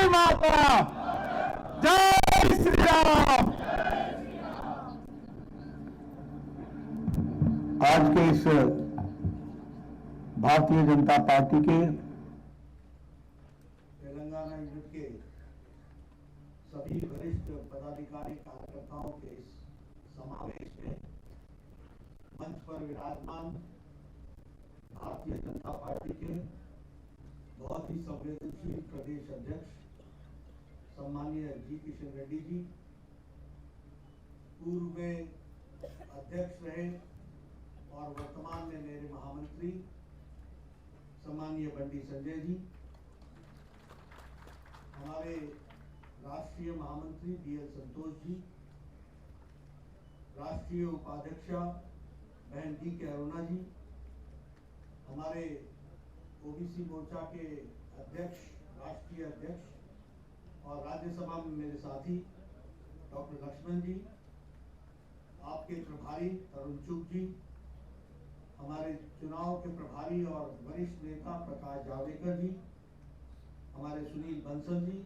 जय माता, जय श्री राम। आज के इस भारतीय जनता पार्टी के तेलंगाना यूनिट के सभी वरिष्ठ पदाधिकारी कार्यकर्ताओं के इस समावेश में मंच पर विराजमान भारतीय जनता पार्टी के बहुत ही संवेदनशील प्रदेश अध्यक्ष सम्मानीय जी किशन रेड्डी जी, पूर्व में अध्यक्ष रहे और वर्तमान में मेरे महामंत्री सम्मानीय बंडी संजय जी, हमारे राष्ट्रीय महामंत्री बीएल संतोष जी, राष्ट्रीय उपाध्यक्षा बहन डी के अरुणा जी, हमारे ओबीसी मोर्चा के अध्यक्ष, राष्ट्रीय अध्यक्ष और राज्यसभा में मेरे साथी डॉक्टर लक्ष्मण जी, आपके प्रभारी तरुण चुग जी, हमारे चुनाव के प्रभारी और वरिष्ठ नेता प्रकाश जावड़ेकर जी, हमारे सुनील बंसल जी,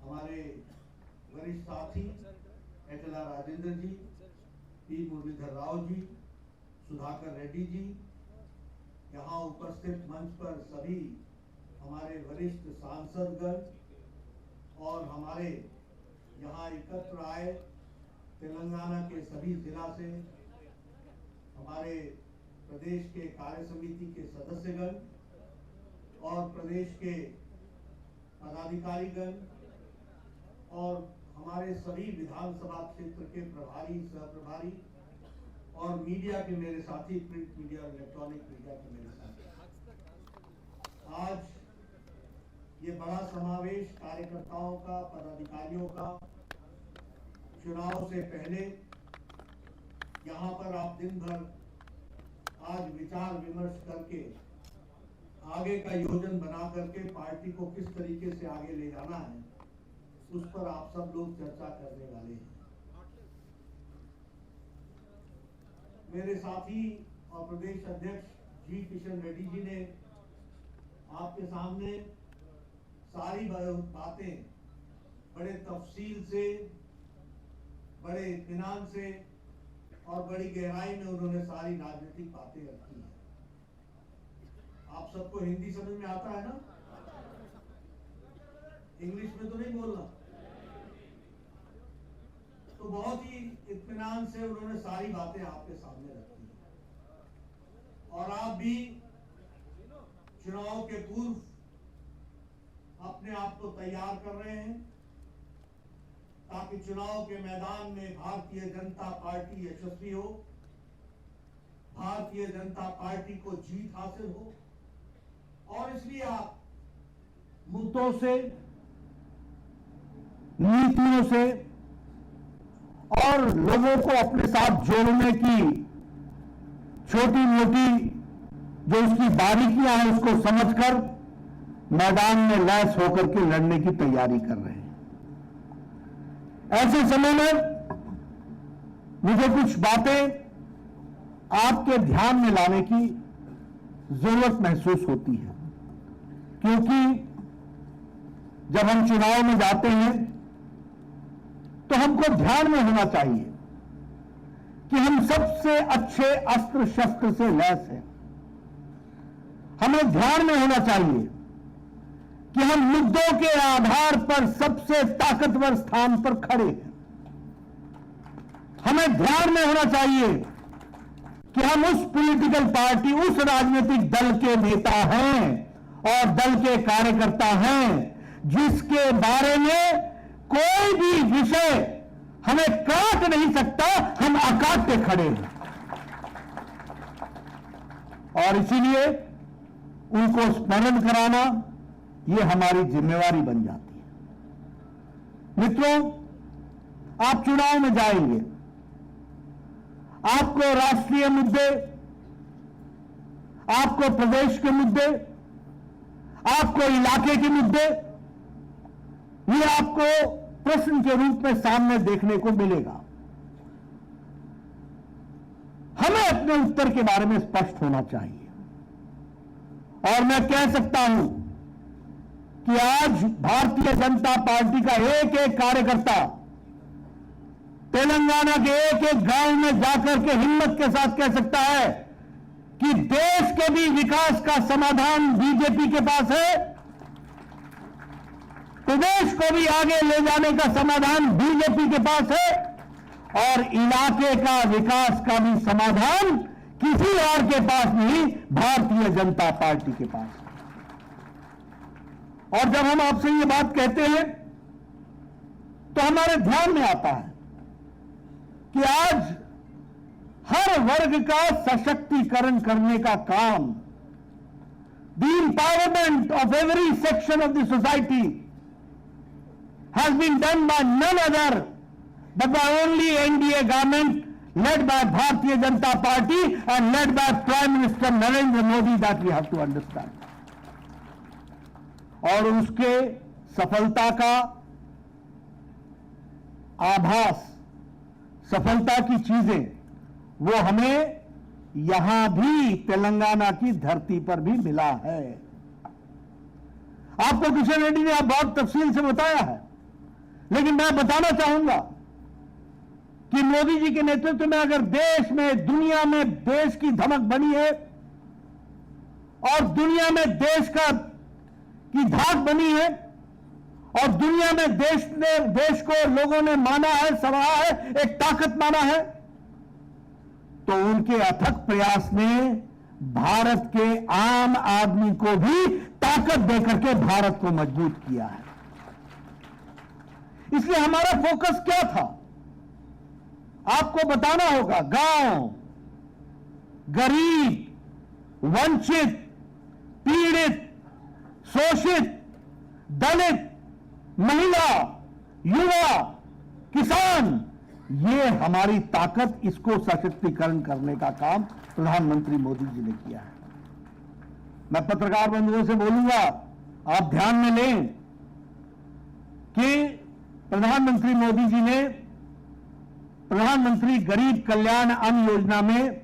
हमारे वरिष्ठ साथी एटला राजेंद्र जी, पी मुरलीधर राव जी, सुधाकर रेड्डी जी, यहाँ उपस्थित मंच पर सभी हमारे वरिष्ठ सांसदगण और हमारे यहाँ एकत्र आए तेलंगाना के सभी जिला से हमारे प्रदेश के कार्य समिति के सदस्यगण और प्रदेश के पदाधिकारीगण और हमारे सभी विधानसभा क्षेत्र के प्रभारी, सहप्रभारी और मीडिया के मेरे साथी, प्रिंट मीडिया और इलेक्ट्रॉनिक मीडिया के मेरे साथी, आज ये बड़ा समावेश कार्यकर्ताओं का, पदाधिकारियों का, चुनाव से पहले यहाँ पर आप दिन भर आज विचार विमर्श करके आगे का योजना बना करके पार्टी को किस तरीके से आगे ले जाना है, उस पर आप सब लोग चर्चा करने वाले हैं। मेरे साथी और प्रदेश अध्यक्ष जी किशन रेड्डी जी ने आपके सामने सारी बातें बड़े तफसील से, बड़े इत्मीनान से और बड़ी गहराई में उन्होंने सारी राजनीतिक बातें रखी हैं। आप सबको हिंदी समझ में आता है ना? इंग्लिश में तो नहीं बोलना। तो बहुत ही इत्मीनान से उन्होंने सारी बातें आपके सामने रखी हैं और आप भी चुनाव के पूर्व अपने आप को तैयार कर रहे हैं ताकि चुनाव के मैदान में भारतीय जनता पार्टी यशस्वी हो, भारतीय जनता पार्टी को जीत हासिल हो। और इसलिए आप मुद्दों से, नीतियों से और लोगों को अपने साथ जोड़ने की छोटी मोटी जो उसकी बारीकियां हैं उसको समझकर मैदान में लैस होकर के लड़ने की तैयारी कर रहे हैं। ऐसे समय में मुझे कुछ बातें आपके ध्यान में लाने की जरूरत महसूस होती है, क्योंकि जब हम चुनाव में जाते हैं तो हमको ध्यान में होना चाहिए कि हम सबसे अच्छे अस्त्र शस्त्र से लैस हैं। हमें ध्यान में होना चाहिए कि हम मुद्दों के आधार पर सबसे ताकतवर स्थान पर खड़े हैं। हमें ध्यान में होना चाहिए कि हम उस पॉलिटिकल पार्टी, उस राजनीतिक दल के नेता हैं और दल के कार्यकर्ता हैं जिसके बारे में कोई भी विषय हमें काट नहीं सकता, हम अकाट्य खड़े हैं। और इसीलिए उनको स्मरण कराना ये हमारी जिम्मेवारी बन जाती है। मित्रों, आप चुनाव में जाएंगे, आपको राष्ट्रीय मुद्दे, आपको प्रदेश के मुद्दे, आपको इलाके के मुद्दे, ये आपको प्रश्न के रूप में सामने देखने को मिलेगा। हमें अपने उत्तर के बारे में स्पष्ट होना चाहिए। और मैं कह सकता हूं कि आज भारतीय जनता पार्टी का एक एक कार्यकर्ता तेलंगाना के एक एक गांव में जाकर के हिम्मत के साथ कह सकता है कि देश के भी विकास का समाधान बीजेपी के पास है, प्रदेश को भी आगे ले जाने का समाधान बीजेपी के पास है, और इलाके का विकास का भी समाधान किसी और के पास नहीं, भारतीय जनता पार्टी के पास है। और जब हम आपसे ये बात कहते हैं तो हमारे ध्यान में आता है कि आज हर वर्ग का सशक्तिकरण करने का काम, the empowerment of every section of the society has been done by none other but by only NDA government led by Bharatiya Janata Party and led by Prime Minister Narendra Modi, that we have to understand. और उसके सफलता का आभास, सफलता की चीजें वो हमें यहां भी तेलंगाना की धरती पर भी मिला है। आपको किशन रेड्डी ने बहुत तफसील से बताया है, लेकिन मैं बताना चाहूंगा कि मोदी जी के नेतृत्व में अगर देश में, दुनिया में देश की धमक बनी है और दुनिया में देश की धाक बनी है और दुनिया में देश को लोगों ने माना है, सराहा है, एक ताकत माना है, तो उनके अथक प्रयास ने भारत के आम आदमी को भी ताकत देकर के भारत को मजबूत किया है। इसलिए हमारा फोकस क्या था, आपको बताना होगा। गांव, गरीब, वंचित, पीड़ित, शोषित, दलित, महिला, युवा, किसान, ये हमारी ताकत, इसको सशक्तिकरण करने का काम प्रधानमंत्री मोदी जी ने किया है। मैं पत्रकार बंधुओं से बोलूंगा, आप ध्यान में लें कि प्रधानमंत्री मोदी जी ने प्रधानमंत्री गरीब कल्याण अन्न योजना में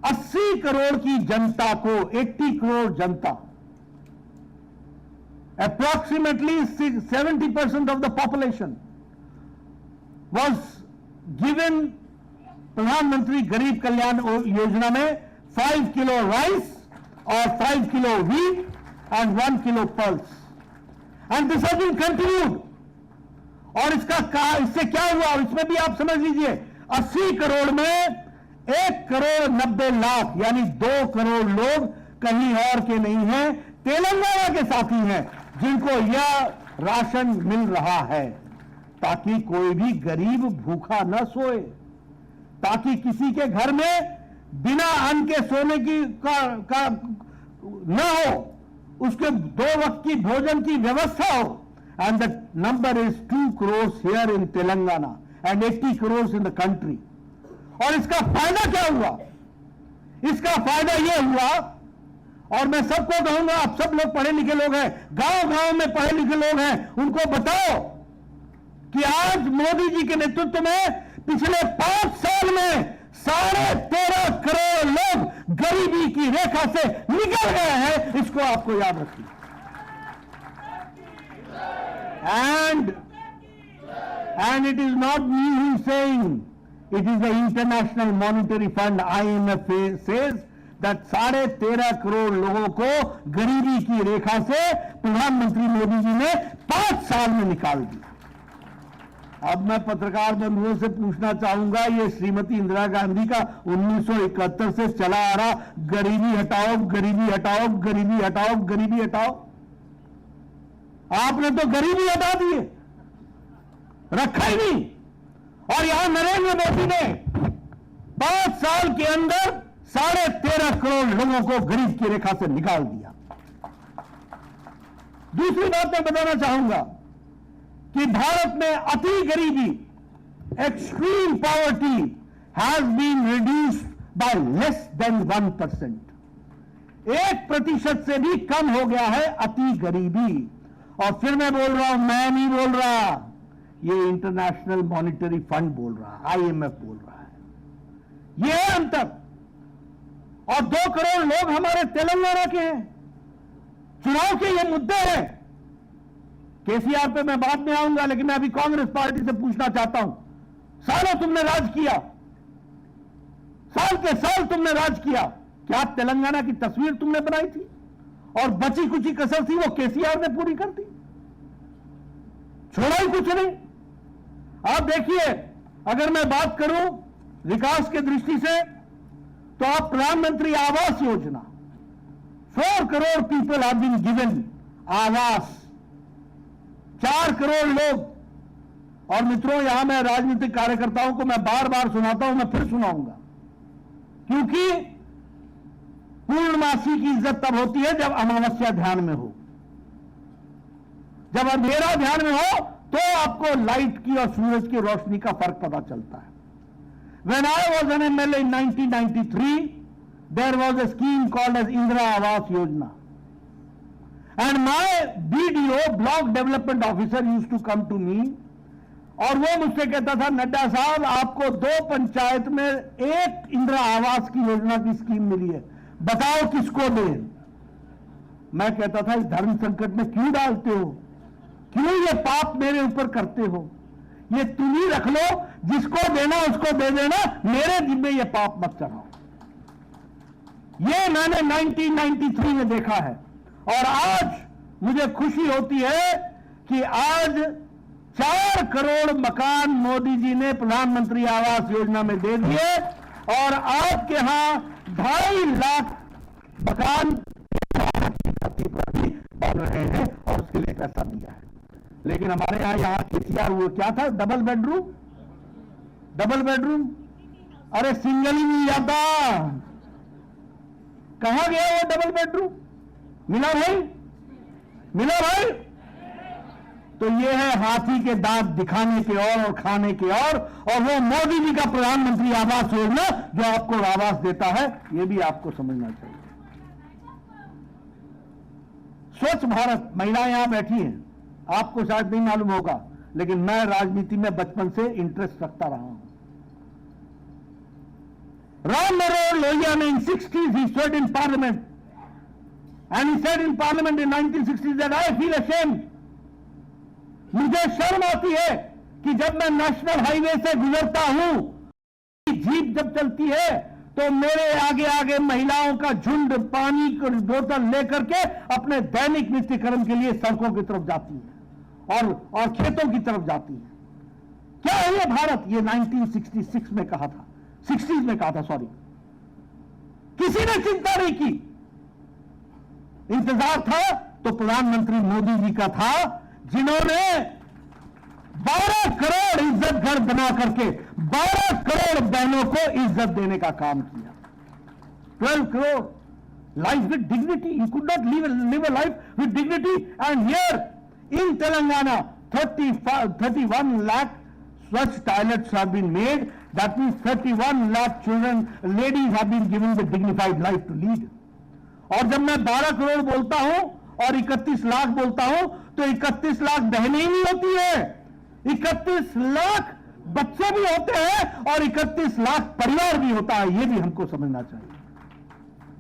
80 करोड़ की जनता को, 80 करोड़ जनता, approximately 70% of the population was given प्रधानमंत्री गरीब कल्याण योजना में 5 किलो राइस और 5 kilo wheat and 1 kilo pulse, and this has been continued। और इससे क्या हुआ, इसमें भी आप समझ लीजिए, 80 करोड़ में 1 करोड़ 90 लाख यानी 2 करोड़ लोग कहीं और के नहीं हैं, तेलंगाना के साथी हैं जिनको यह राशन मिल रहा है, ताकि कोई भी गरीब भूखा न सोए, ताकि किसी के घर में बिना अन्न के सोने की न हो, उसके 2 वक्त की भोजन की व्यवस्था हो। And the number is 2 crores here in Telangana and 80 crores in the country। और इसका फायदा क्या हुआ, इसका फायदा यह हुआ, और मैं सबको कहूंगा, आप सब लोग पढ़े लिखे लोग हैं, गांव गांव में पढ़े लिखे लोग हैं, उनको बताओ कि आज मोदी जी के नेतृत्व में पिछले 5 साल में 13.5 करोड़ लोग गरीबी की रेखा से निकल गए हैं। इसको आपको याद रखिए। And it is not me who is saying, it is the International Monetary Fund, IMF says that 13.5 crore लोगों को गरीबी की रेखा से प्रधानमंत्री मोदी जी ने 5 साल में निकाल दिया। अब मैं पत्रकार बंधुओं से पूछना चाहूंगा, ये श्रीमती इंदिरा गांधी का 1971 से चला आ रहा गरीबी हटाओ, गरीबी हटाओ, गरीबी हटाओ, गरीबी हटाओ, आपने तो गरीबी हटा दिए, रखा ही नहीं। और यहां नरेंद्र मोदी ने 5 साल के अंदर 13.5 करोड़ लोगों को गरीब की रेखा से निकाल दिया। दूसरी बात मैं बताना चाहूंगा कि भारत में अति गरीबी, extreme poverty has been reduced by less than 1%। 1% से भी कम हो गया है अति गरीबी। और फिर मैं बोल रहा हूं, मैं नहीं बोल रहा, ये इंटरनेशनल मॉनिटरी फंड बोल रहा है, IMF बोल रहा है। ये है अंतर। और 2 करोड़ लोग हमारे तेलंगाना के हैं, चुनाव के ये मुद्दे हैं। केसीआर पे मैं बाद में आऊंगा, लेकिन मैं अभी कांग्रेस पार्टी से पूछना चाहता हूं, सालों तुमने राज किया, साल के साल तुमने राज किया, क्या तेलंगाना की तस्वीर तुमने बनाई थी? और बची कुची कसर थी वो केसीआर ने पूरी कर दी, छोड़ा ही कुछ नहीं। आप देखिए, अगर मैं बात करूं विकास की दृष्टि से, तो आप प्रधानमंत्री आवास योजना, 4 crore people have been given awas, 4 crore लोग। और मित्रों, यहां मैं राजनीतिक कार्यकर्ताओं को मैं बार बार सुनाता हूं, मैं फिर सुनाऊंगा, क्योंकि पूर्णमासी की इज्जत तब होती है जब अमावस्या ध्यान में हो, जब अंधेरा ध्यान में हो तो आपको लाइट की और सूरज की रोशनी का फर्क पता चलता है। When I was an MLA in 1993, there was a scheme called as Indira Awas Yojana, and my BDO, Block Development Officer, used to come to me, और वो मुझसे कहता था, नड्डा साहब आपको 2 पंचायत में एक इंदिरा आवास की योजना की स्कीम मिली है, बताओ किसको दें। मैं कहता था, इस धर्म संकट में क्यों डालते हो, क्यों ये पाप मेरे ऊपर करते हो, ये तुम ही रख लो, जिसको देना उसको दे देना, मेरे जिम्मे ये पाप मत चढ़ाओ। ये मैंने 1993 में देखा है, और आज मुझे खुशी होती है कि आज 4 करोड़ मकान मोदी जी ने प्रधानमंत्री आवास योजना में दे दिए, और आपके यहां 2.5 लाख मकान बन रहे हैं, और उसके लिए पैसा दिया है। लेकिन हमारे यहां केसीआर वो क्या था, डबल बेडरूम, अरे सिंगल ही मिल जाता, कहां गया वो डबल बेडरूम? मिला भाई? तो ये है हाथी के दांत दिखाने के और खाने के और वो मोदी जी का प्रधानमंत्री आवास योजना जो आपको आवास देता है, ये भी आपको समझना चाहिए। स्वच्छ भारत, महिलाएं यहां बैठी हैं, आपको शायद नहीं मालूम होगा, लेकिन मैं राजनीति में बचपन से इंटरेस्ट रखता रहा हूं। राम मनोहर लोहिया ने इन 60s he stood in parliament and he said in parliament in 1960s that I feel ashamed, मुझे शर्म आती है कि जब मैं नेशनल हाईवे से गुजरता हूं, जीप जब चलती है तो मेरे आगे आगे महिलाओं का झुंड पानी की बोतल लेकर के अपने दैनिक नित्य कर्म के लिए सड़कों की तरफ जाती है और खेतों की तरफ जाती है। क्या है ये भारत? ये 1966 में कहा था, 60s में कहा था, सॉरी। किसी ने चिंता नहीं की, इंतजार था तो प्रधानमंत्री मोदी जी का था, जिन्होंने 12 करोड़ इज्जत घर बना करके 12 करोड़ बहनों को इज्जत देने का काम किया। 12 crore life with dignity, you could not live a life with dignity, and here in Telangana 31 lakh such toilets have been made. That means 31 lakh children, ladies have been given the dignified life to lead. और जब मैं 12 करोड़ बोलता हूं और 31 लाख बोलता हूं, तो 31 लाख बहनें ही होती है, 31 लाख बच्चे भी होते हैं, और 31 लाख परिवार भी होता है। ये भी हमको समझना चाहिए।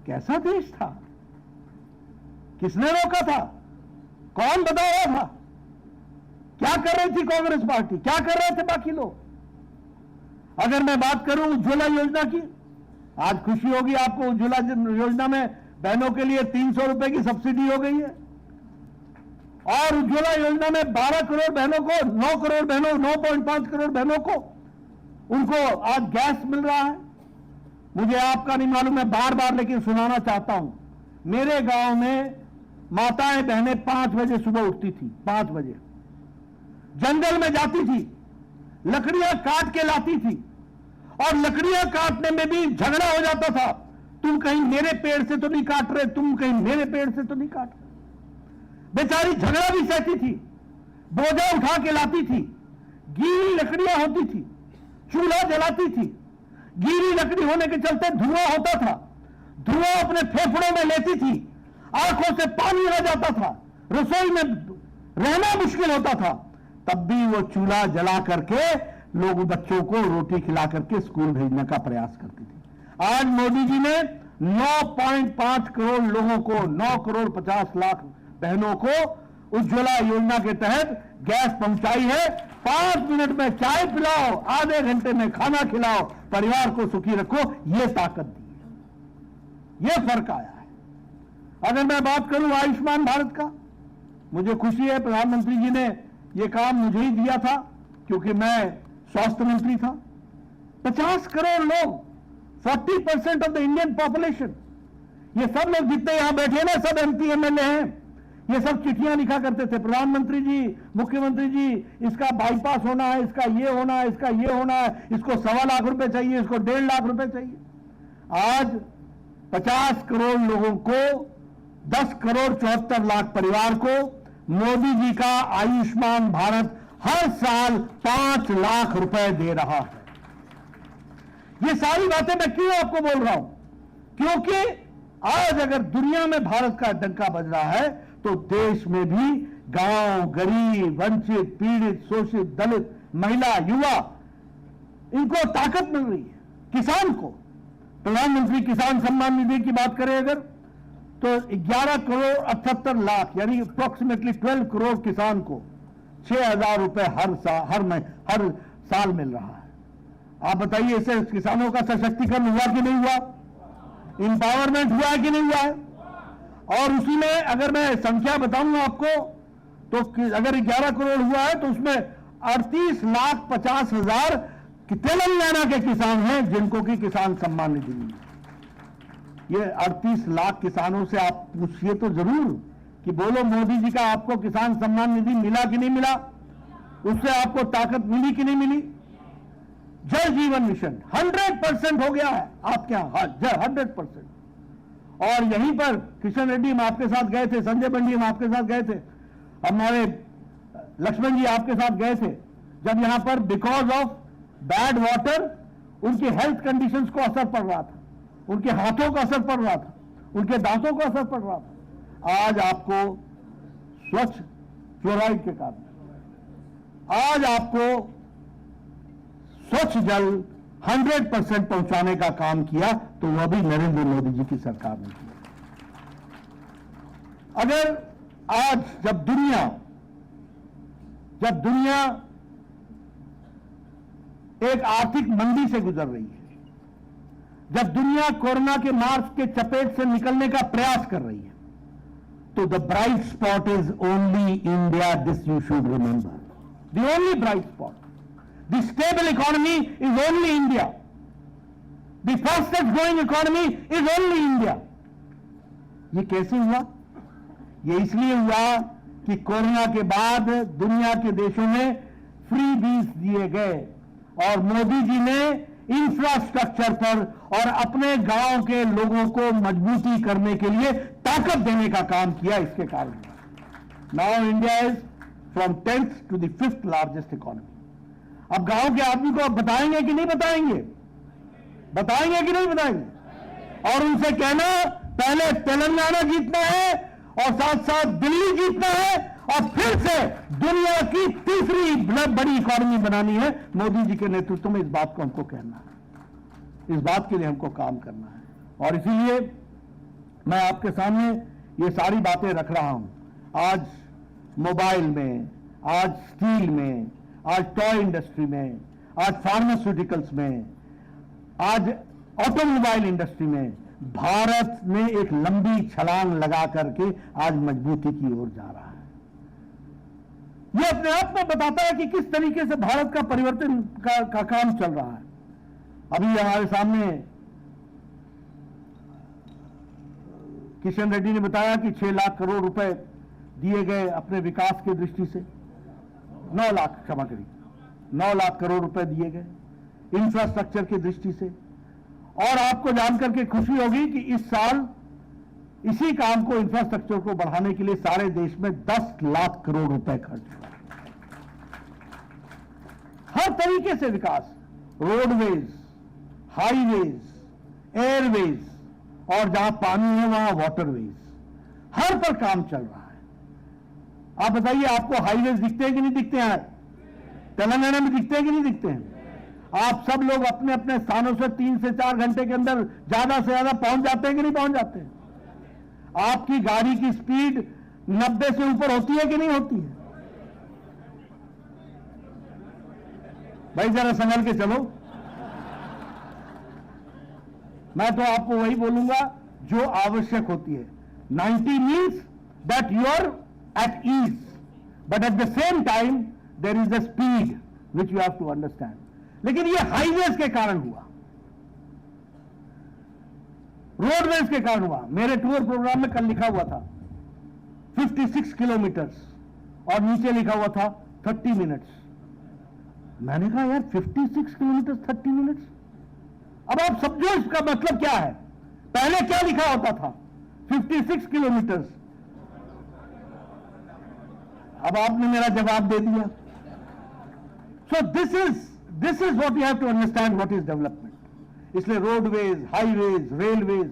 कैसा देश था, किसने रोका था, कौन बता रहा था, क्या कर रही थी कांग्रेस पार्टी, क्या कर रहे थे बाकी लोग? अगर मैं बात करूं उज्ज्वला योजना की, आज खुशी होगी आपको, उज्ज्वला योजना में बहनों के लिए 300 रुपए की सब्सिडी हो गई है, और उज्ज्वला योजना में 12 करोड़ बहनों को, 9 करोड़ बहनों, 9.5 करोड़ बहनों को उनको आज गैस मिल रहा है। मुझे आपका नहीं मालूम, मैं बार बार लेकिन सुनाना चाहता हूं। मेरे गांव में माताएं बहनें 5 बजे सुबह उठती थी, 5 बजे जंगल में जाती थी, लकड़ियां काट के लाती थी, और लकड़ियां काटने में भी झगड़ा हो जाता था, तुम कहीं मेरे पेड़ से तो नहीं काट रहे, तुम कहीं मेरे पेड़ से तो नहीं काट रहे। बेचारी झगड़ा भी सहती थी, बोझा उठा के लाती थी, गीली लकड़ियां होती थी, चूल्हा जलाती थी, गीली लकड़ी होने के चलते धुआं होता था, धुआं अपने फेफड़ों में लेती थी, आंखों से पानी आ जाता था, रसोई में रहना मुश्किल होता था, तब भी वो चूल्हा जला करके लोग बच्चों को रोटी खिला करके स्कूल भेजने का प्रयास करती थी। आज मोदी जी ने 9.5 करोड़ लोगों को, 9 करोड़ 50 लाख बहनों को उज्ज्वला योजना के तहत गैस पहुंचाई है। 5 मिनट में चाय पिलाओ, आधे घंटे में खाना खिलाओ, परिवार को सुखी रखो, यह ताकत दी है, यह फर्क आया है। अगर मैं बात करूं आयुष्मान भारत का, मुझे खुशी है प्रधानमंत्री जी ने यह काम मुझे ही दिया था, क्योंकि मैं स्वास्थ्य मंत्री था। 50 करोड़ लोग, 40% ऑफ द इंडियन पॉपुलेशन, ये सब लोग जितने यहां बैठे ना, सब MP MLA हैं, ये सब चिट्ठियां लिखा करते थे, प्रधानमंत्री जी, मुख्यमंत्री जी, इसका बाईपास होना है, इसका ये होना है, इसका ये होना है, इसको 1.25 लाख रुपए चाहिए, इसको 1.5 लाख रुपए चाहिए। आज 50 करोड़ लोगों को, 10 करोड़ 74 लाख परिवार को मोदी जी का आयुष्मान भारत हर साल 5 लाख रुपए दे रहा है। ये सारी बातें मैं क्यों आपको बोल रहा हूं? क्योंकि आज अगर दुनिया में भारत का डंका बज रहा है, तो देश में भी गांव, गरीब, वंचित, पीड़ित, शोषित, दलित, महिला, युवा, इनको ताकत मिल रही है। किसान को प्रधानमंत्री किसान सम्मान निधि की बात करें अगर, तो 11 करोड़ 78 लाख यानी अप्रोक्सीमेटली 12 करोड़ किसान को 6,000 रुपए हर साल मिल रहा है। आप बताइए, इससे किसानों का सशक्तिकरण हुआ कि नहीं हुआ? इंपावरमेंट हुआ है कि नहीं हुआ है? और उसी में अगर मैं संख्या बताऊंगा आपको, तो अगर 11 करोड़ हुआ है, तो उसमें 38,50,000 तेलंगाना के किसान हैं जिनको कि किसान सम्मान निधि मिली। ये 38 लाख किसानों से आप पूछिए तो जरूर कि बोलो मोदी जी का आपको किसान सम्मान निधि मिला कि नहीं मिला, उससे आपको ताकत मिली कि नहीं मिली? जल जीवन मिशन 100% हो गया है आपके यहां, 100%। और यहीं पर किशन रेड्डी हम आपके साथ गए थे, संजय बंडी हम आपके साथ गए थे, हमारे लक्ष्मण जी आपके साथ गए थे, जब यहां पर बिकॉज ऑफ बैड वाटर उनकी हेल्थ कंडीशंस को असर पड़ रहा था, उनके हाथों का असर पड़ रहा था, उनके दांतों को असर पड़ रहा था। आज आपको स्वच्छ फ्लोराइड के कारण, आज आपको स्वच्छ जल 100% पहुंचाने का काम किया, तो वह भी नरेंद्र मोदी जी की सरकार ने किया। अगर आज जब दुनिया एक आर्थिक मंदी से गुजर रही है, जब दुनिया कोरोना के मार्च के चपेट से निकलने का प्रयास कर रही है, तो the bright spot is only India. This you should remember, the only bright spot, the stable economy is only India, the fastest growing economy is only India. ये कैसे हुआ? ये इसलिए हुआ कि कोरोना के बाद दुनिया के देशों में फ्री बीज दिए गए और मोदी जी ने इंफ्रास्ट्रक्चर पर और अपने गांव के लोगों को मजबूती करने के लिए ताकत देने का काम किया। इसके कारण now India is from 10th to the 5th largest economy. अब गांव के आदमी को अब बताएंगे कि नहीं बताएंगे? बताएंगे कि नहीं बताएंगे? और उनसे कहना पहले तेलंगाना जीतना है और साथ साथ दिल्ली जीतना है और फिर से दुनिया की तीसरी बड़ी इकोनॉमी बनानी है मोदी जी के नेतृत्व में। इस बात को हमको कहना है, इस बात के लिए हमको काम करना है। और इसीलिए मैं आपके सामने ये सारी बातें रख रहा हूं। आज मोबाइल में, आज स्टील में, आज टॉय इंडस्ट्री में, आज फार्मास्यूटिकल्स में, आज ऑटोमोबाइल इंडस्ट्री में भारत ने एक लंबी छलांग लगा करके आज मजबूती की ओर जा रहा है। यह अपने आप में बताता है कि किस तरीके से भारत का परिवर्तन का काम चल रहा है। अभी हमारे सामने किशन रेड्डी ने बताया कि 6 लाख करोड़ रुपए दिए गए अपने विकास की दृष्टि से, 9 लाख, क्षमा करिए, 9 लाख करोड़ रुपए दिए गए इंफ्रास्ट्रक्चर की दृष्टि से। और आपको जानकर के खुशी होगी कि इस साल इसी काम को, इंफ्रास्ट्रक्चर को बढ़ाने के लिए सारे देश में 10 लाख करोड़ रुपए खर्च हुआ। हर तरीके से विकास, रोडवेज, हाईवेज, एयरवेज और जहां पानी है वहां वाटरवेज, हर पर काम चल रहा है। आप बताइए, आपको हाईवेज दिखते हैं कि नहीं दिखते हैं? तेलंगाना में दिखते हैं कि नहीं दिखते हैं? आप सब लोग अपने अपने स्थानों से 3 से 4 घंटे के अंदर ज्यादा से ज्यादा पहुंच जाते हैं कि नहीं पहुंच जाते? आपकी गाड़ी की स्पीड 90 से ऊपर होती है कि नहीं होती है? भाई जरा संभल के चलो। मैं तो आपको वही बोलूंगा जो आवश्यक होती है। 90 means that you are at ease, but at the same time there is a speed which you have to understand. लेकिन ये हाईवेज के कारण हुआ, रोडवेज के कारण हुआ। मेरे टूर प्रोग्राम में कल लिखा हुआ था 56 किलोमीटर्स और नीचे लिखा हुआ था 30 मिनट्स। मैंने कहा यार 56 किलोमीटर 30 मिनट्स, अब आप समझो इसका मतलब क्या है। पहले क्या लिखा होता था? 56 किलोमीटर। अब आपने मेरा जवाब दे दिया। So this is what you have to understand what is development. इसलिए रोडवेज, हाईवेज, रेलवेज,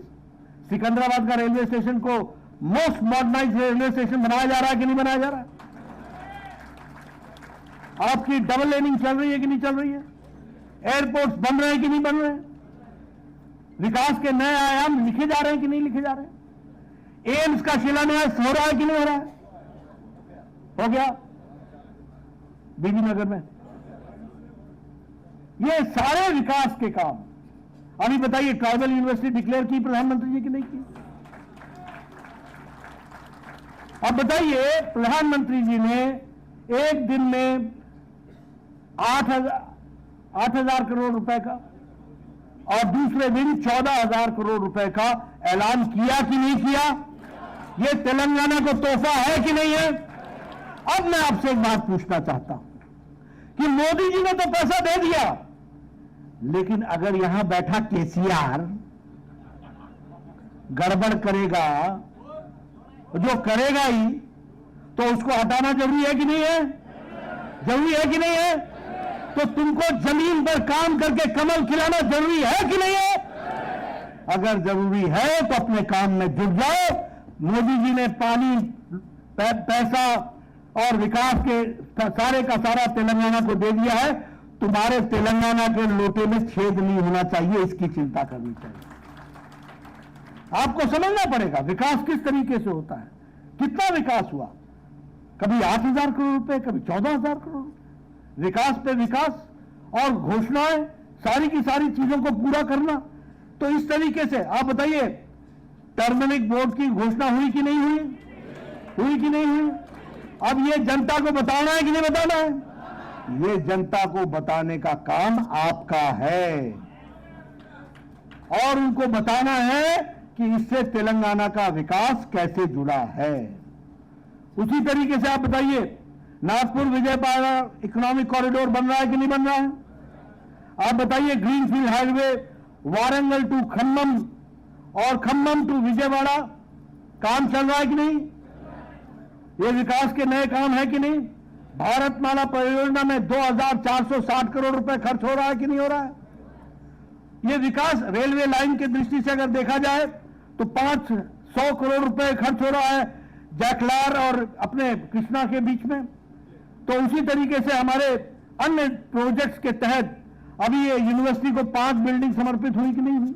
सिकंदराबाद का रेलवे स्टेशन को मोस्ट मॉडर्नाइज्ड रेलवे स्टेशन बनाया जा रहा है कि नहीं बनाया जा रहा है? आपकी डबल लेनिंग चल रही है कि नहीं चल रही है? एयरपोर्ट्स बन रहे हैं कि नहीं बन रहे हैं? विकास के नए आयाम लिखे जा रहे हैं कि नहीं लिखे जा रहे हैं? एम्स का शिलान्यास हो रहा है कि नहीं हो रहा है? हो गया बीबी नगर में। ये सारे विकास के काम। अभी बताइए, ट्राइबल यूनिवर्सिटी डिक्लेयर की प्रधानमंत्री जी की नहीं की? अब बताइए, प्रधानमंत्री जी ने एक दिन में 8,000 करोड़ रुपए का और दूसरे दिन 14,000 करोड़ रुपए का ऐलान किया कि नहीं किया? यह तेलंगाना को तोहफा है कि नहीं है? अब मैं आपसे एक बात पूछना चाहता हूं कि मोदी जी ने तो पैसा दे दिया, लेकिन अगर यहां बैठा केसीआर गड़बड़ करेगा, जो करेगा ही, तो उसको हटाना जरूरी है कि नहीं है? जरूरी है कि नहीं है? तो तुमको जमीन पर काम करके कमल खिलाना जरूरी है कि नहीं है? अगर जरूरी है तो अपने काम में जुट जाओ। मोदी जी ने पानी, पैसा और विकास के सारे का सारा तेलंगाना को दे दिया है। तुम्हारे तेलंगाना के लोटे में छेद नहीं होना चाहिए, इसकी चिंता करनी चाहिए। आपको समझना पड़ेगा विकास किस तरीके से होता है। कितना विकास हुआ? कभी 8,000 करोड़ रुपए, कभी 14,000 करोड़। विकास पे विकास और घोषणाएं, सारी की सारी चीजों को पूरा करना। तो इस तरीके से आप बताइए, टर्मरिक बोर्ड की घोषणा हुई कि नहीं हुई? हुई कि नहीं हुई? अब ये जनता को बताना है कि नहीं बताना है? ये जनता को बताने का काम आपका है और उनको बताना है कि इससे तेलंगाना का विकास कैसे जुड़ा है। उसी तरीके से आप बताइए, नागपुर विजयवाड़ा इकोनॉमिक कॉरिडोर बन रहा है कि नहीं बन रहा है? आप बताइए, greenfield highway Warangal to Khammam और खम्मम टू विजयवाड़ा काम चल रहा है कि नहीं? ये विकास के नए काम है कि नहीं? भारतमाला परियोजना में 2,460 करोड़ रुपए खर्च हो रहा है कि नहीं हो रहा है? ये विकास रेलवे लाइन की दृष्टि से अगर देखा जाए तो 500 करोड़ रुपए खर्च हो रहा है जैकलार और अपने कृष्णा के बीच में। तो उसी तरीके से हमारे अन्य प्रोजेक्ट्स के तहत अभी ये यूनिवर्सिटी को 5 बिल्डिंग समर्पित हुई कि नहीं हुई?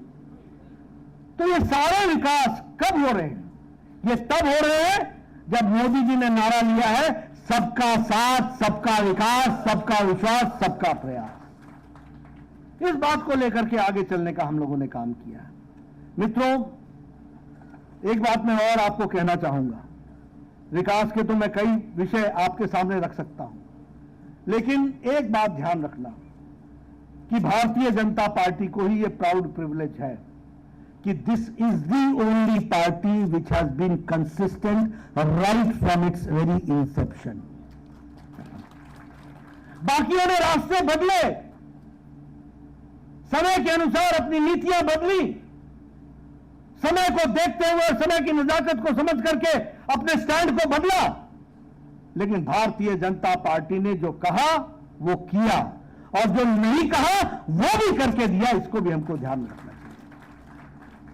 तो ये सारे विकास कब हो रहे हैं? ये तब हो रहे हैं जब मोदी जी ने नारा लिया है, सबका साथ, सबका विकास, सबका विश्वास, सबका प्रयास। इस बात को लेकर के आगे चलने का हम लोगों ने काम किया है। मित्रों, एक बात मैं और आपको कहना चाहूंगा। विकास के तो मैं कई विषय आपके सामने रख सकता हूं, लेकिन एक बात ध्यान रखना कि भारतीय जनता पार्टी को ही यह प्राउड प्रिविलेज है कि this is the only party which has been consistent right from its very inception. बाकियों ने रास्ते बदले, समय के अनुसार अपनी नीतियां बदली, समय को देखते हुए, समय की नजाकत को समझ करके अपने स्टैंड को बदला, लेकिन भारतीय जनता पार्टी ने जो कहा वो किया और जो नहीं कहा वो भी करके दिया। इसको भी हमको ध्यान रखना चाहिए।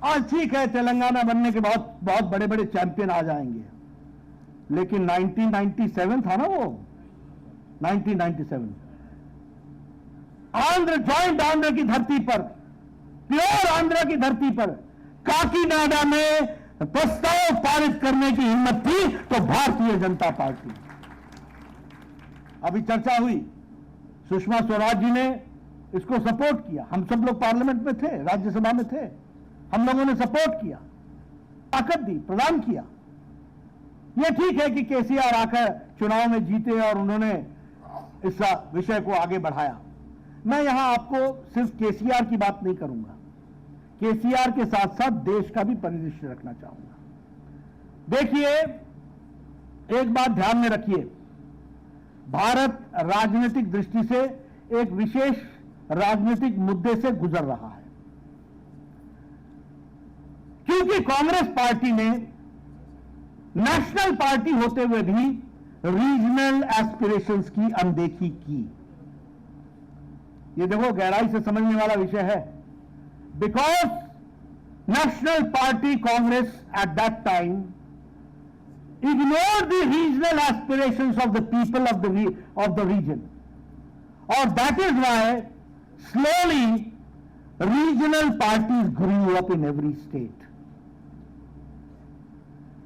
आज ठीक है, तेलंगाना बनने के बहुत बहुत बड़े बड़े चैंपियन आ जाएंगे, लेकिन 1997 था ना वो, 1997। आंध्र, जॉइंट आंध्र की धरती पर, प्योर आंध्र की धरती पर काकीनाडा में प्रस्ताव पारित करने की हिम्मत थी तो भारतीय जनता पार्टी। अभी चर्चा हुई, सुषमा स्वराज जी ने इसको सपोर्ट किया, हम सब लोग पार्लियामेंट में थे, राज्यसभा में थे, हम लोगों ने सपोर्ट किया, ताकत दी, प्रदान किया। यह ठीक है कि केसीआर आकर चुनाव में जीते और उन्होंने इस विषय को आगे बढ़ाया। मैं यहां आपको सिर्फ केसीआर की बात नहीं करूंगा, केसीआर के साथ साथ देश का भी परिदृश्य रखना चाहूंगा। देखिए, एक बात ध्यान में रखिए, भारत राजनीतिक दृष्टि से एक विशेष राजनीतिक मुद्दे से गुजर रहा है, क्योंकि कांग्रेस पार्टी ने नेशनल पार्टी होते हुए भी रीजनल एस्पिरेशंस की अनदेखी की। ये देखो, गहराई से समझने वाला विषय है। Because national party Congress at that time ignored the regional aspirations of the people of the region, or that is why slowly regional parties grew up in every state.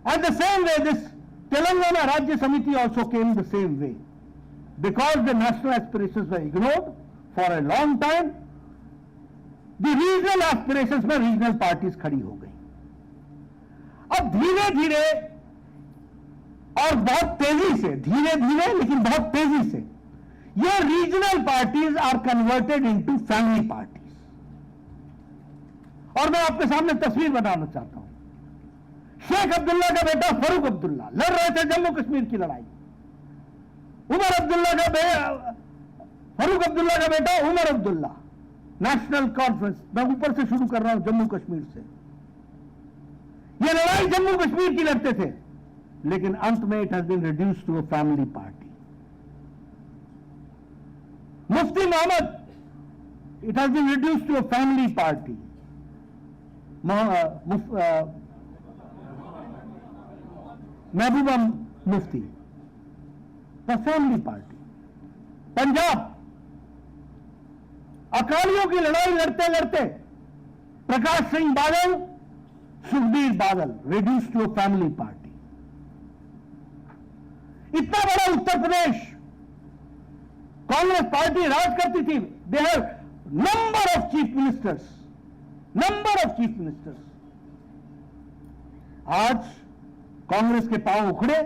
And the same way this Telangana Rajya Samiti also came the same way, because the national aspirations were ignored for a long time. The regional aspirations में regional parties खड़ी हो गई। अब धीरे धीरे और बहुत तेजी से, धीरे धीरे लेकिन बहुत तेजी से, ये regional parties are converted into family parties. और मैं आपके सामने तस्वीर बनाना चाहता हूं। शेख अब्दुल्ला का बेटा फारूक अब्दुल्ला लड़ रहे थे जम्मू कश्मीर की लड़ाई। फारूक अब्दुल्ला का बेटा उमर अब्दुल्ला, नेशनल कॉन्फ्रेंस, मैं ऊपर से शुरू कर रहा हूं, जम्मू कश्मीर से। ये लड़ाई जम्मू कश्मीर की लड़ते थे, लेकिन अंत में it has been reduced to a family party. Mufti Mohammad, it has been reduced to a family party. Mehbooba Mufti, the family party. Punjab, अकालियों की लड़ाई लड़ते लड़ते Prakash Singh Badal, Sukhbir Badal, reduced to a family party. इतना बड़ा उत्तर प्रदेश कांग्रेस पार्टी राज करती थी। They have number of chief ministers, number of chief ministers. आज कांग्रेस के पांव उखड़े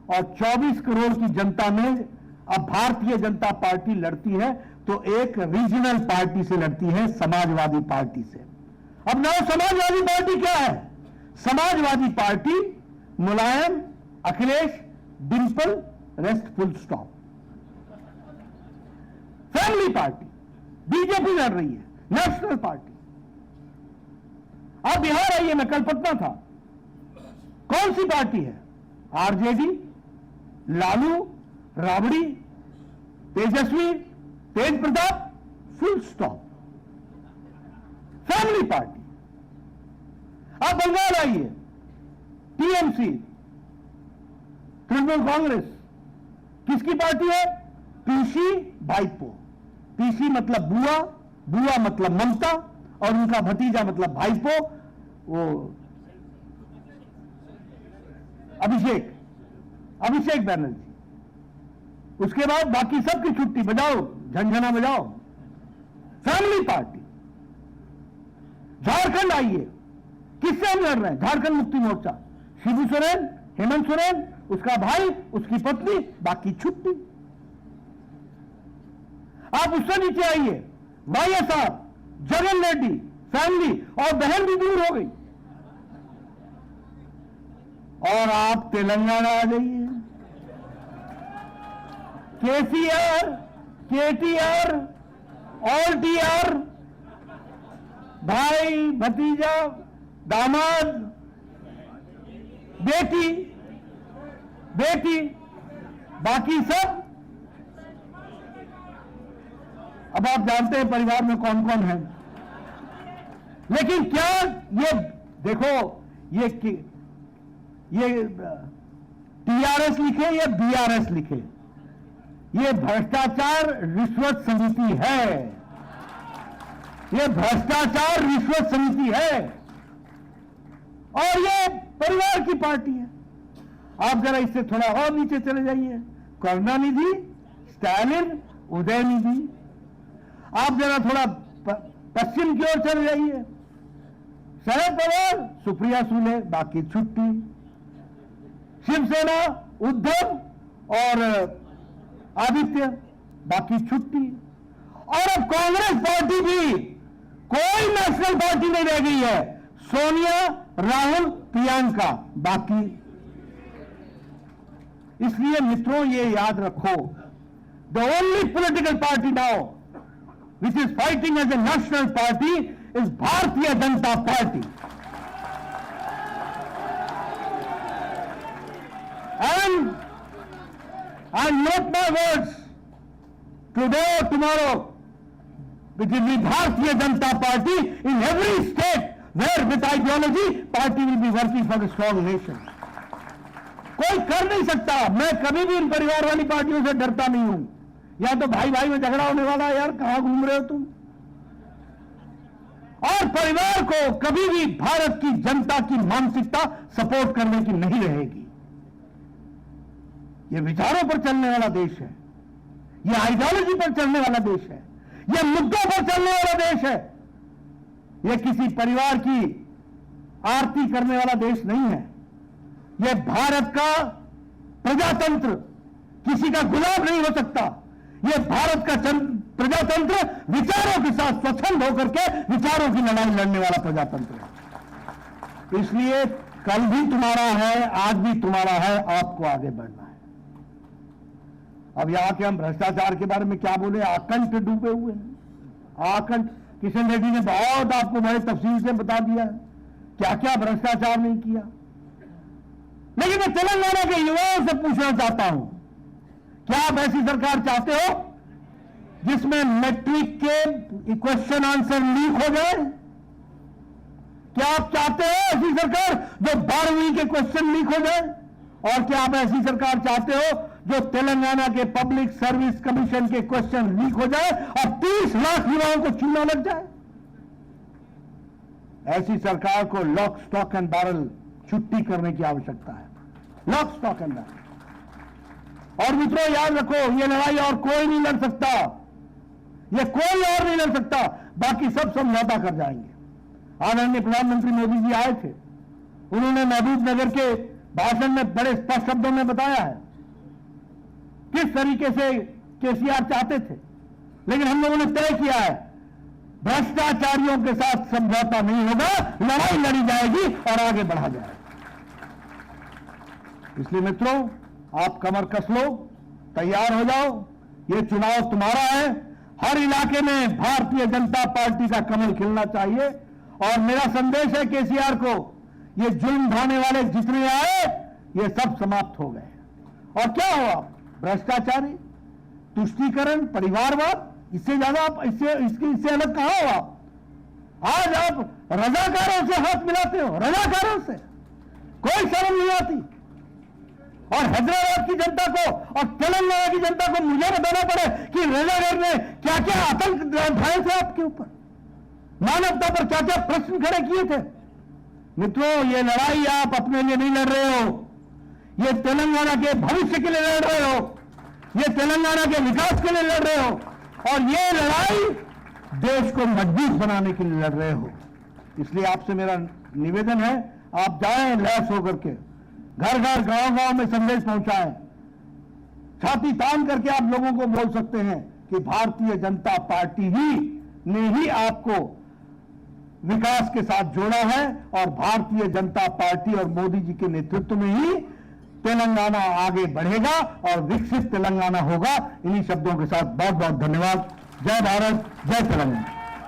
और 24 करोड़ की जनता में अब भारतीय जनता पार्टी लड़ती है तो एक रीजनल पार्टी से लड़ती है, समाजवादी पार्टी से। अब नौ समाजवादी पार्टी क्या है? Samajwadi party Mulayam, Akhilesh, Dimple, rest full stop. Family party BJP लड़ रही है, नेशनल पार्टी। आप बिहार आइए, मैं कल पटना था, कौन सी पार्टी है? RJD, Lalu, Rabri, Tejashwi, Tej Pratap, full stop, family party. आप बंगाल आइए, टीएमसी, तृणमूल कांग्रेस, किसकी पार्टी है? पीसी भाईपो। पीसी मतलब बुआ, बुआ मतलब ममता, और उनका भतीजा मतलब भाईपो, वो अभिषेक बैनर्जी। उसके बाद बाकी सबकी छुट्टी, बजाओ झंझना बजाओ, फैमिली पार्टी। झारखंड आइए, किससे हम लड़ रहे हैं? झारखंड मुक्ति मोर्चा, शिबू सोरेन, हेमंत सोरेन, उसका भाई, उसकी पत्नी, बाकी छुट्टी। आप उससे नीचे आइए, वाईएसआर, जगन रेड्डी, फैमिली, और बहन भी दूर हो गई। और आप तेलंगाना आ जाइए, केसीआर, केटीआर, ऑल टीआर, भाई, भतीजा, दामाद, बेटी, बाकी सब। अब आप जानते हैं परिवार में कौन कौन है। लेकिन क्या ये देखो, ये टीआरएस लिखे या बीआरएस लिखे, ये भ्रष्टाचार रिश्वत समिति है। ये भ्रष्टाचार रिश्वत समिति है और ये परिवार की पार्टी है। आप जरा इससे थोड़ा और नीचे चले जाइए, करुणानिधि, स्टालिन, उदयनिधि। आप जरा थोड़ा पश्चिम की ओर चले जाइए, शरद पवार, सुप्रिया सुले, बाकी छुट्टी, शिवसेना, उद्धव और आदित्य, बाकी छुट्टी। और अब कांग्रेस पार्टी भी कोई नेशनल पार्टी नहीं रह गई है, सोनिया, राहुल, प्रियंका, बाकी। इसलिए मित्रों ये याद रखो, the only political party now which is fighting as a national party is Bharatiya Janata Party. And note my words, today or tomorrow, it will be Bharatiya Janata Party in every state where with ideology, party will be working for a strong nation. कोई कर नहीं सकता। मैं कभी भी इन परिवार वाली पार्टियों से डरता नहीं हूं। या तो भाई भाई में झगड़ा होने वाला है, यार कहां घूम रहे हो तुम। और परिवार को कभी भी भारत की जनता की मानसिकता सपोर्ट करने की नहीं रहेगी। यह विचारों पर चलने वाला देश है, यह आइडियोलॉजी पर चलने वाला देश है, यह मुद्दों पर चलने वाला देश है। यह किसी परिवार की आरती करने वाला देश नहीं है। यह भारत का प्रजातंत्र किसी का गुलाम नहीं हो सकता। यह भारत का प्रजातंत्र विचारों के साथ स्वच्छंद होकर के विचारों की लड़ाई लड़ने वाला प्रजातंत्र है। इसलिए कल भी तुम्हारा है, आज भी तुम्हारा है, आपको आगे बढ़ना है। अब यहां के हम भ्रष्टाचार के बारे में क्या बोले, आकंठ डूबे हुए हैं। आकंठ किशन रेड्डी ने बहुत आपको बड़े तफसील से बता दिया है क्या क्या भ्रष्टाचार नहीं किया। लेकिन मैं तेलंगाना के युवाओं से पूछना चाहता हूं, क्या आप ऐसी सरकार चाहते हो जिसमें मैट्रिक के क्वेश्चन आंसर लीक हो जाए? क्या आप चाहते हो ऐसी सरकार जो 12वीं के क्वेश्चन लीक हो जाए? और क्या आप ऐसी सरकार चाहते हो जो तेलंगाना के पब्लिक सर्विस कमीशन के क्वेश्चन लीक हो जाए और 30 लाख युवाओं को चूना लग जाए? ऐसी सरकार को लॉक स्टॉक एंड बैरल छुट्टी करने की आवश्यकता है। Lock stock and barrel. और मित्रों याद रखो, ये लड़ाई और कोई नहीं लड़ सकता, ये कोई और नहीं लड़ सकता, बाकी सब समझौता कर जाएंगे। आदरणीय प्रधानमंत्री मोदी जी आए थे, उन्होंने महबूब नगर के भाषण में बड़े स्पष्ट शब्दों में बताया है किस तरीके से केसीआर चाहते थे। लेकिन हम लोगों ने तय किया है भ्रष्टाचारियों के साथ समझौता नहीं होगा, लड़ाई लड़ी जाएगी और आगे बढ़ा जाएगा। इसलिए मित्रों आप कमर कस लो, तैयार हो जाओ, ये चुनाव तुम्हारा है। हर इलाके में भारतीय जनता पार्टी का कमल खिलना चाहिए। और मेरा संदेश है केसीआर को, ये जुल्म ढाने वाले जितने आए ये सब समाप्त हो गए। और क्या हुआ? भ्रष्टाचारी, तुष्टीकरण, परिवारवाद, इससे ज्यादा आप इससे अलग कहां हो आप? आज आप रजाकारों से हाथ मिलाते हो, रजाकारों से कोई शर्म नहीं आती। और हैदराबाद की जनता को और तेलंगाना की जनता को मुझे बताना पड़े कि रजाकार ने क्या क्या आतंक ढाए थे आपके ऊपर, मानवता पर क्या क्या प्रश्न खड़े किए थे। मित्रों ये लड़ाई आप अपने लिए नहीं लड़ रहे हो, ये तेलंगाना के भविष्य के लिए लड़ रहे हो, ये तेलंगाना के विकास के लिए लड़ रहे हो, और ये लड़ाई देश को मजबूत बनाने के लिए लड़ रहे हो। इसलिए आपसे मेरा निवेदन है, आप जाएं लैस होकर के, घर घर गांव गांव में संदेश पहुंचाएं। छाती तान करके आप लोगों को बोल सकते हैं कि भारतीय जनता पार्टी ने ही आपको विकास के साथ जोड़ा है और भारतीय जनता पार्टी और मोदी जी के नेतृत्व में ही तेलंगाना आगे बढ़ेगा और विकसित तेलंगाना होगा। इन्हीं शब्दों के साथ बहुत बहुत धन्यवाद। जय भारत, जय तेलंगाना।